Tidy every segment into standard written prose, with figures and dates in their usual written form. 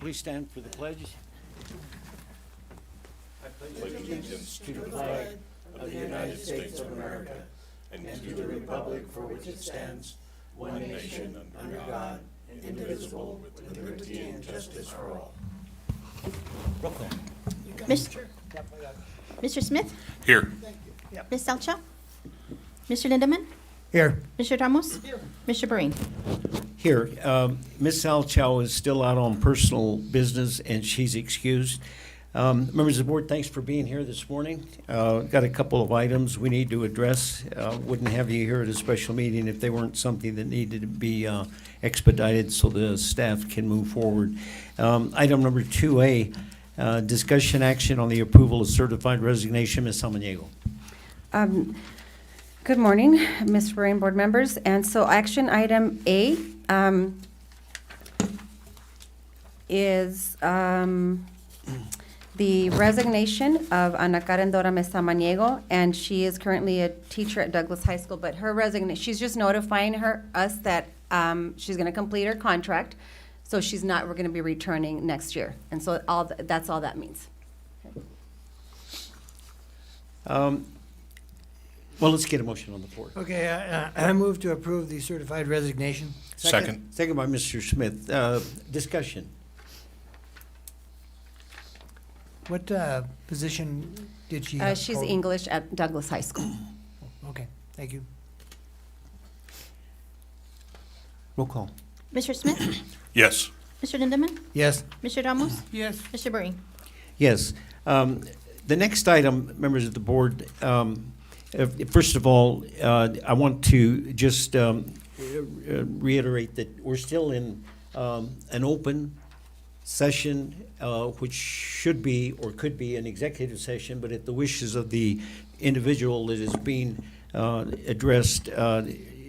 Please stand for the pledge. I pledge allegiance to the flag of the United States of America and to the republic for which it stands, one nation, under God, indivisible, with liberty and justice for all. Roll call. Mr. Smith? Here. Ms. Salcho? Mr. Lindemann? Here. Mr. Ramos? Mr. Breen? Here, Ms. Salchow is still out on personal business and she's excused. Members of the board, thanks for being here this morning. Got a couple of items we need to address. Wouldn't have you here at a special meeting if they weren't something that needed to be expedited so the staff can move forward. Item number 2A, discussion action on the approval of certified resignation. Ms. Samaniego. Good morning, Mr. Brain, board members. And so action item A is the resignation of Ana Karen Dora Mesa Maniego, and she is currently a teacher at Douglas High School, but her resignation, she's just notifying us that she's going to complete her contract, so we're going to be returning next year. And so that's all that means. Well, let's get a motion on the floor. Okay, I move to approve the certified resignation. Second. Second by Mr. Smith. Discussion. What position did she have? She's hold? English at Douglas High School. Okay, thank you. Roll call. Mr. Smith? Yes. Mr. Lindemann? Yes. Mr. Ramos? Yes. Mr. Breen? Yes. The next item, members of the board, first of all, I want to just reiterate that we're still in an open session, which should be or could be an executive session, but at the wishes of the individual that is being addressed,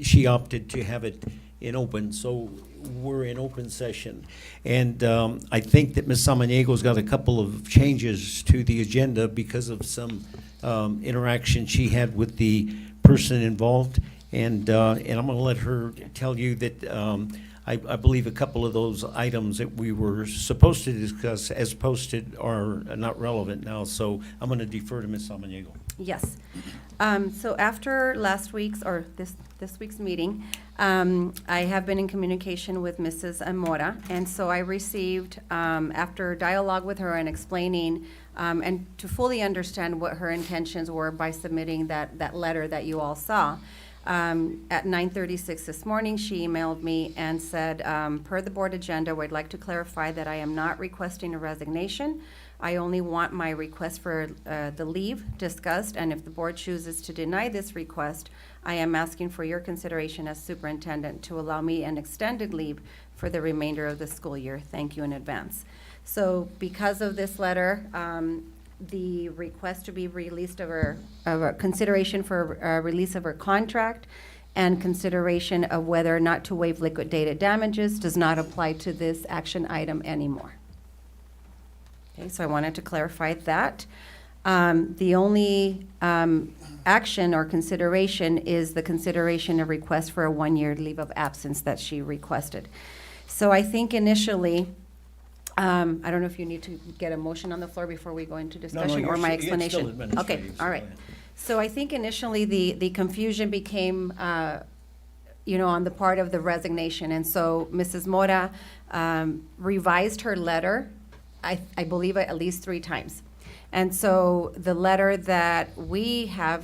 she opted to have it in open. So we're in open session. And I think that Ms. Samaniego's got a couple of changes to the agenda because of some interaction she had with the person involved. And I'm going to let her tell you that I believe a couple of those items that we were supposed to discuss as posted are not relevant now. So I'm going to defer to Ms. Samaniego. Yes. So after last week's, or this week's meeting, I have been in communication with Mrs. Amora, and so I received, after dialogue with her and explaining, and to fully understand what her intentions were by submitting that letter that you all saw, at 9:36 this morning, she emailed me and said, per the board agenda, we'd like to clarify that I am not requesting a resignation. I only want my request for the leave discussed, and if the board chooses to deny this request, I am asking for your consideration as superintendent to allow me an extended leave for the remainder of the school year. Thank you in advance. So because of this letter, the request to be released of her consideration for release of her contract and consideration of whether or not to waive liquidated damages does not apply to this action item anymore. Okay, so I wanted to clarify that. The only action or consideration is the consideration of request for a 1-year leave of absence that she requested. So I think initially, I don't know if you need to get a motion on the floor before we go into discussion or my explanation. It's still administrative, Okay, so all go right. ahead. So I think initially the confusion became, on the part of the resignation. And so Mrs. Mora revised her letter, I believe at least 3 times. And so the letter that we have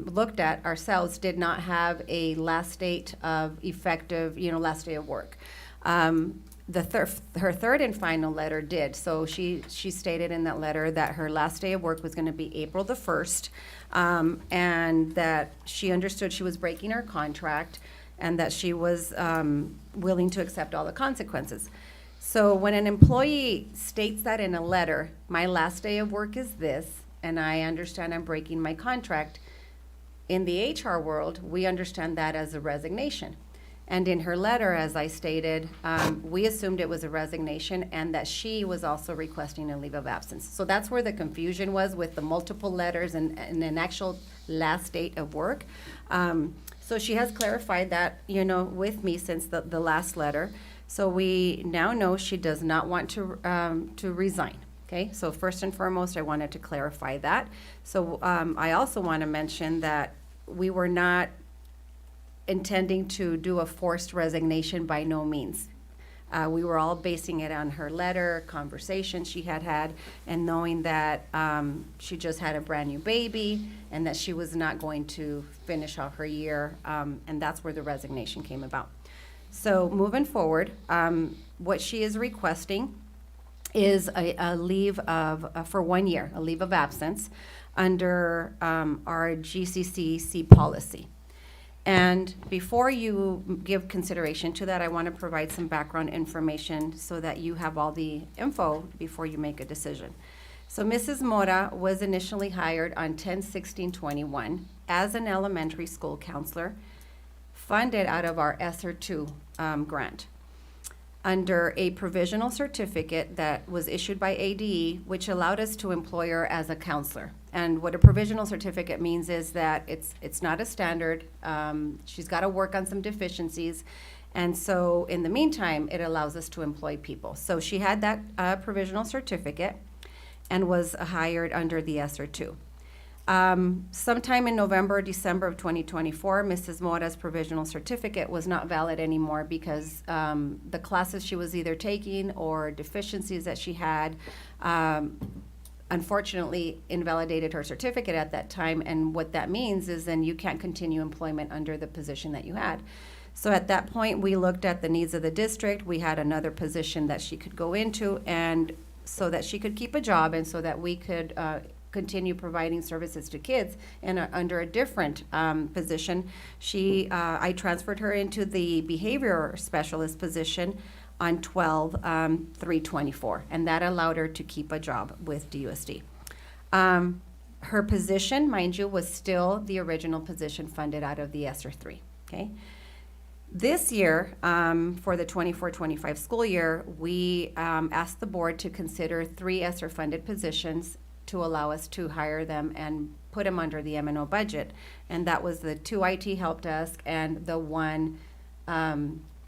looked at ourselves did not have a last date of effective, last day of work. Her third and final letter did. So she stated in that letter that her last day of work was going to be April the 1st, and that she understood she was breaking her contract and that she was willing to accept all the consequences. So when an employee states that in a letter, my last day of work is this, and I understand I'm breaking my contract, in the HR world, we understand that as a resignation. And in her letter, as I stated, we assumed it was a resignation and that she was also requesting a leave of absence. So that's where the confusion was with the multiple letters and an actual last date of work. So she has clarified that, with me since the last letter. So we now know she does not want to resign. Okay, so first and foremost, I wanted to clarify that. So I also want to mention that we were not intending to do a forced resignation by no means. We were all basing it on her letter, conversation she had had, and knowing that she just had a brand new baby and that she was not going to finish off her year, and that's where the resignation came about. So moving forward, what she is requesting is a leave of, for 1 year, a leave of absence under our GCCC policy. And before you give consideration to that, I want to provide some background information so that you have all the info before you make a decision. So Mrs. Mora was initially hired on 10/16/21 as an elementary school counselor funded out of our ESSER 2 grant under a provisional certificate that was issued by ADE, which allowed us to employ her as a counselor. And what a provisional certificate means is that it's not a standard. She's got to work on some deficiencies. And so in the meantime, it allows us to employ people. So she had that provisional certificate and was hired under the ESSER 2. Sometime in November or December of 2024, Mrs. Mora's provisional certificate was not valid anymore because the classes she was either taking or deficiencies that she had unfortunately invalidated her certificate at that time. And what that means is then you can't continue employment under the position that you had. So at that point, we looked at the needs of the district. We had another position that she could go into, and so that she could keep a job and so that we could continue providing services to kids and under a different position. I transferred her into the behavior specialist position on 12/3/24, and that allowed her to keep a job with DUSD. Her position, mind you, was still the original position funded out of the ESSER 3, okay? This year, for the 24-25 school year, we asked the board to consider 3 ESSER-funded positions to allow us to hire them and put them under the M&O budget. And that was the 2 IT help desk and the 1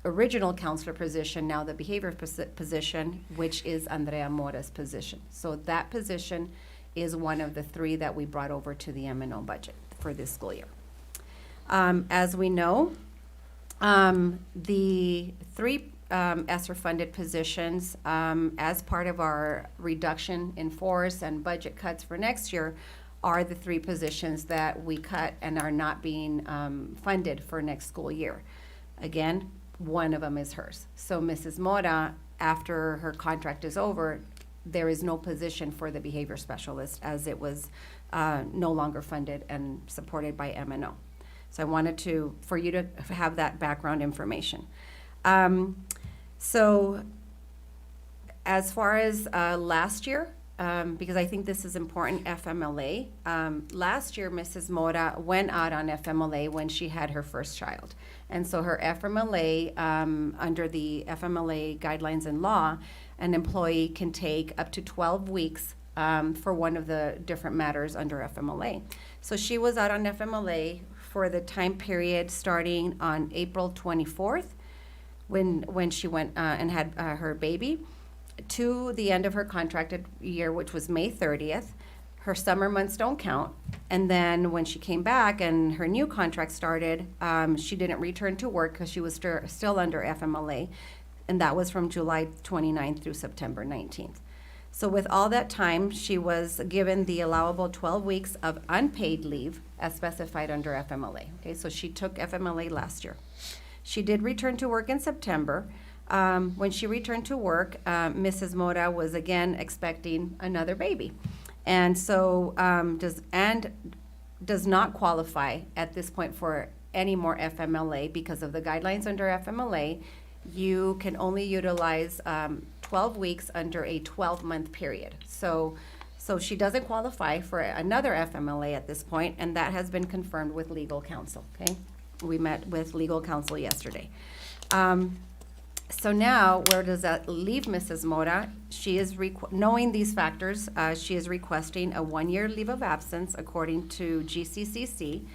original counselor position, now the behavior position, which is Andrea Mora's position. So that position is one of the 3 that we brought over to the M&O budget for this school year. As we know, the 3 ESSER-funded positions, as part of our reduction in force and budget cuts for next year, are the 3 positions that we cut and are not being funded for next school year. Again, one of them is hers. So Mrs. Mora, after her contract is over, there is no position for the behavior specialist as it was no longer funded and supported by M&O. So I wanted for you to have that background information. So as far as last year, because I think this is important, FMLA. Last year, Mrs. Mora went out on FMLA when she had her first child. And so her FMLA, under the FMLA guidelines and law, an employee can take up to 12 weeks for one of the different matters under FMLA. So she was out on FMLA for the time period starting on April 24th, when she went and had her baby, to the end of her contracted year, which was May 30th. Her summer months don't count. And then when she came back and her new contract started, she didn't return to work because she was still under FMLA. And that was from July 29th through September 19th. So with all that time, she was given the allowable 12 weeks of unpaid leave as specified under FMLA. Okay, so she took FMLA last year. She did return to work in September. When she returned to work, Mrs. Mora was again expecting another baby. And so does not qualify at this point for any more FMLA because of the guidelines under FMLA. You can only utilize 12 weeks under a 12-month period. So she doesn't qualify for another FMLA at this point, and that has been confirmed with legal counsel, okay? We met with legal counsel yesterday. So now, where does that leave Mrs. Mora? She is, knowing these factors, she is requesting a 1-year leave of absence according to GCCC.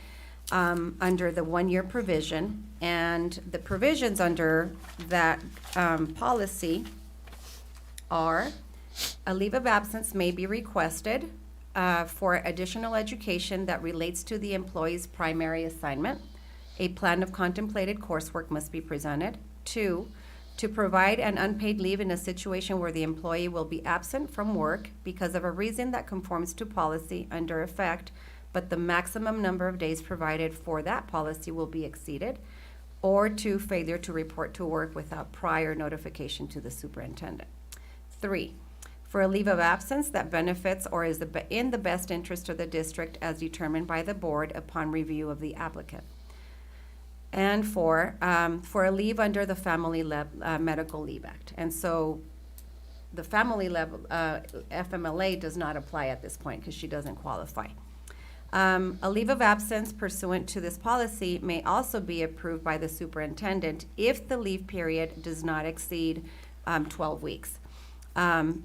under the one-year provision. And the provisions under that policy are: a leave of absence may be requested for additional education that relates to the employee's primary assignment. A plan of contemplated coursework must be presented. 2, to provide an unpaid leave in a situation where the employee will be absent from work because of a reason that conforms to policy under effect, but the maximum number of days provided for that policy will be exceeded. Or 2, failure to report to work without prior notification to the superintendent. 3, for a leave of absence that benefits or is in the best interest of the district as determined by the board upon review of the applicant. And 4, for a leave under the Family Medical Leave Act. And so the family level FMLA does not apply at this point because she doesn't qualify. A leave of absence pursuant to this policy may also be approved by the superintendent if the leave period does not exceed 12 weeks,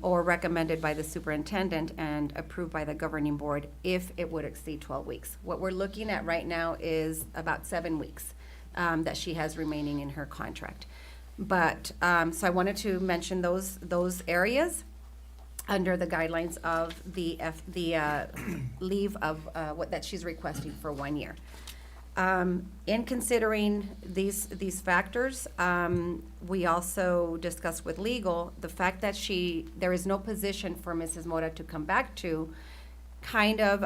or recommended by the superintendent and approved by the governing board if it would exceed 12 weeks. What we're looking at right now is about 7 weeks that she has remaining in her contract. But, so I wanted to mention those areas under the guidelines of the leave of that she's requesting for 1 year. In considering these factors, we also discussed with legal the fact that there is no position for Mrs. Mora to come back to, kind of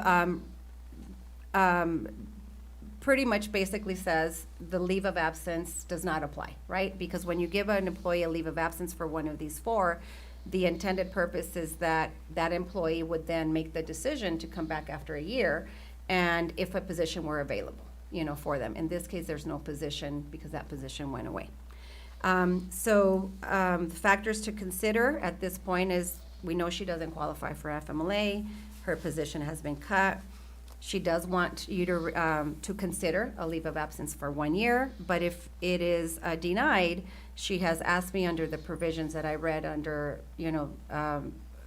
pretty much basically says the leave of absence does not apply, right? Because when you give an employee a leave of absence for one of these 4, the intended purpose is that that employee would then make the decision to come back after a year, and if a position were available, for them. In this case, there's no position because that position went away. The factors to consider at this point is we know she doesn't qualify for FMLA. Her position has been cut. She does want you to consider a leave of absence for 1 year, but if it is denied, she has asked me under the provisions that I read under,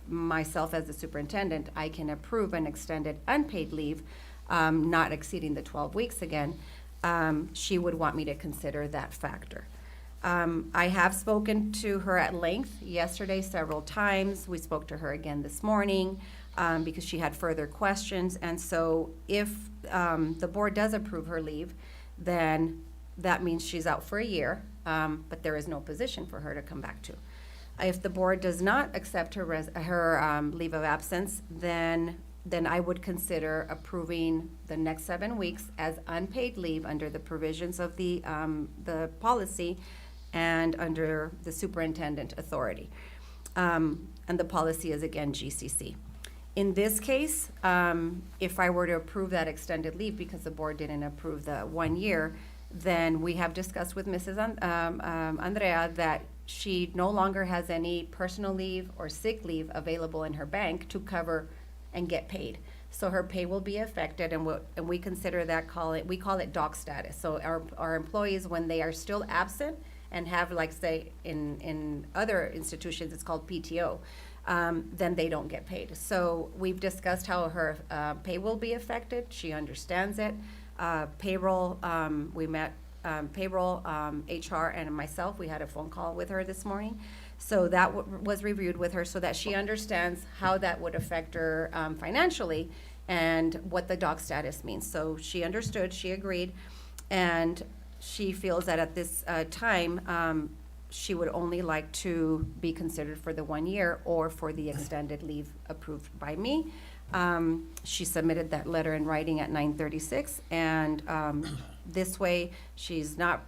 myself as the superintendent, I can approve an extended unpaid leave, not exceeding the 12 weeks again. She would want me to consider that factor. I have spoken to her at length yesterday several times. We spoke to her again this morning because she had further questions. And so if the board does approve her leave, then that means she's out for a year, but there is no position for her to come back to. If the board does not accept her leave of absence, then I would consider approving the next 7 weeks as unpaid leave under the provisions of the policy and under the superintendent authority. And the policy is, again, GCC. In this case, if I were to approve that extended leave because the board didn't approve the 1 year, then we have discussed with Mrs. Andrea that she no longer has any personal leave or sick leave available in her bank to cover and get paid. So her pay will be affected, and we consider that, we call it doc status. So our employees, when they are still absent and have, like, say, in other institutions, it's called PTO, then they don't get paid. So we've discussed how her pay will be affected. She understands it. Payroll, we met payroll, HR, and myself. We had a phone call with her this morning. So that was reviewed with her so that she understands how that would affect her financially and what the doc status means. So she understood, she agreed, and she feels that at this time, she would only like to be considered for the 1 year or for the extended leave approved by me. She submitted that letter in writing at 9:36, and this way, she's not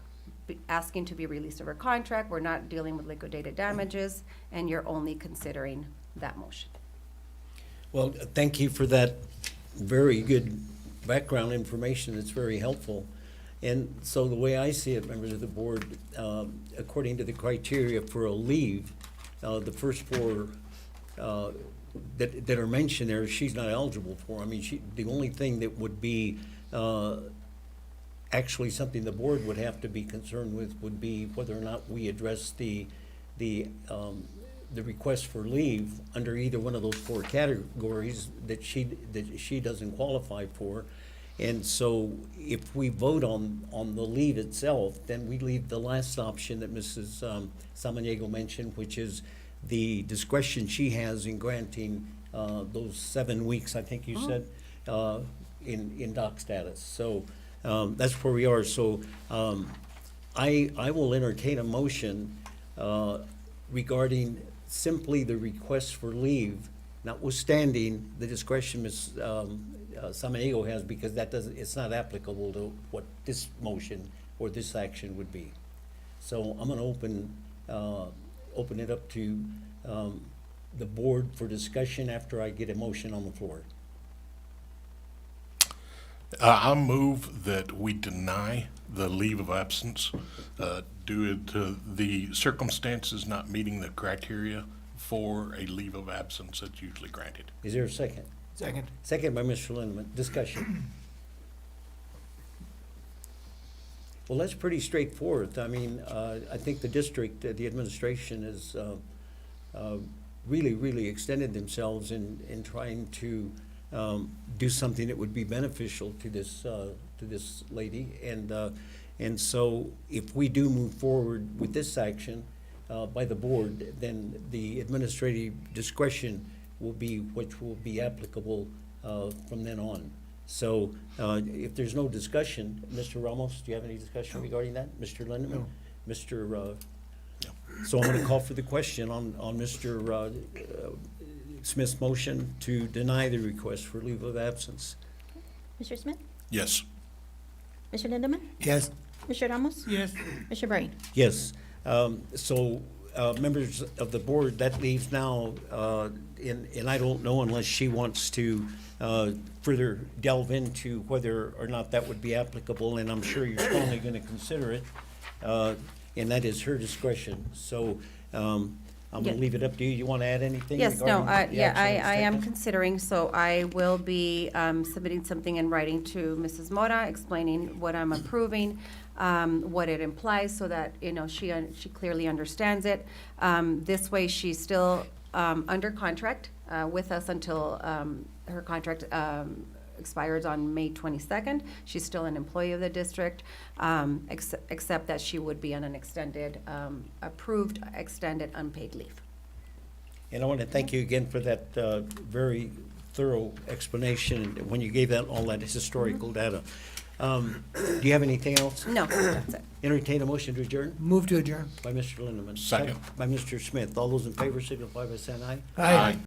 asking to be released of her contract. We're not dealing with liquidated damages, and you're only considering that motion. Well, thank you for that very good background information. It's very helpful. And so the way I see it, members of the board, according to the criteria for a leave, the first 4 that are mentioned there, she's not eligible for. I mean, the only thing that would be actually something the board would have to be concerned with would be whether or not we address the request for leave under either one of those 4 categories that she doesn't qualify for. And so if we vote on the leave itself, then we leave the last option that Mrs. Samaniego mentioned, which is the discretion she has in granting those 7 weeks, I think you said, in doc status. So that's where we are. So I will entertain a motion regarding simply the request for leave, notwithstanding the discretion Ms. Samaniego has, because that doesn't, it's not applicable to what this motion or this action would be. So I'm gonna open it up to the board for discussion after I get a motion on the floor. I move that we deny the leave of absence due to the circumstances not meeting the criteria for a leave of absence that's usually granted. Is there a second? Second. Second by Mr. Lindeman. Discussion. Well, that's pretty straightforward. I mean, I think the district, the administration has really extended themselves in trying to do something that would be beneficial to this lady. And so if we do move forward with this action by the board, then the administrative discretion will be, which will be applicable from then on. So if there's no discussion, Mr. Ramos, do you have any discussion regarding that? Mr. Lindeman? No. Mr. So I'm going to call for the question on Mr. Smith's motion to deny the request for leave of absence. Mr. Smith? Yes. Mr. Lindeman? Yes. Mr. Ramos? Yes. Mr. Breen? Yes. So members of the board, that leaves now, and I don't know unless she wants to further delve into whether or not that would be applicable, and I'm sure you're strongly going to consider it, and that is her discretion. So I'm going Yeah. to leave it up to you. You want to add anything? Yes, no, regarding the yeah, action that's I am taken? considering, so I will be submitting something in writing to Mrs. Mora, explaining what I'm approving, what it implies, so that, you know, she clearly understands it. This way, she's still under contract with us until her contract expires on May 22nd. She's still an employee of the district, except that she would be on an extended, approved extended unpaid leave. And I want to thank you again for that very thorough explanation when you gave that all that historical data. Do you have anything else? No, that's it. Entertain a motion to adjourn Move to adjourn. by Mr. Lindeman. Second. By Mr. Smith. All those in favor signify by saying aye. Aye.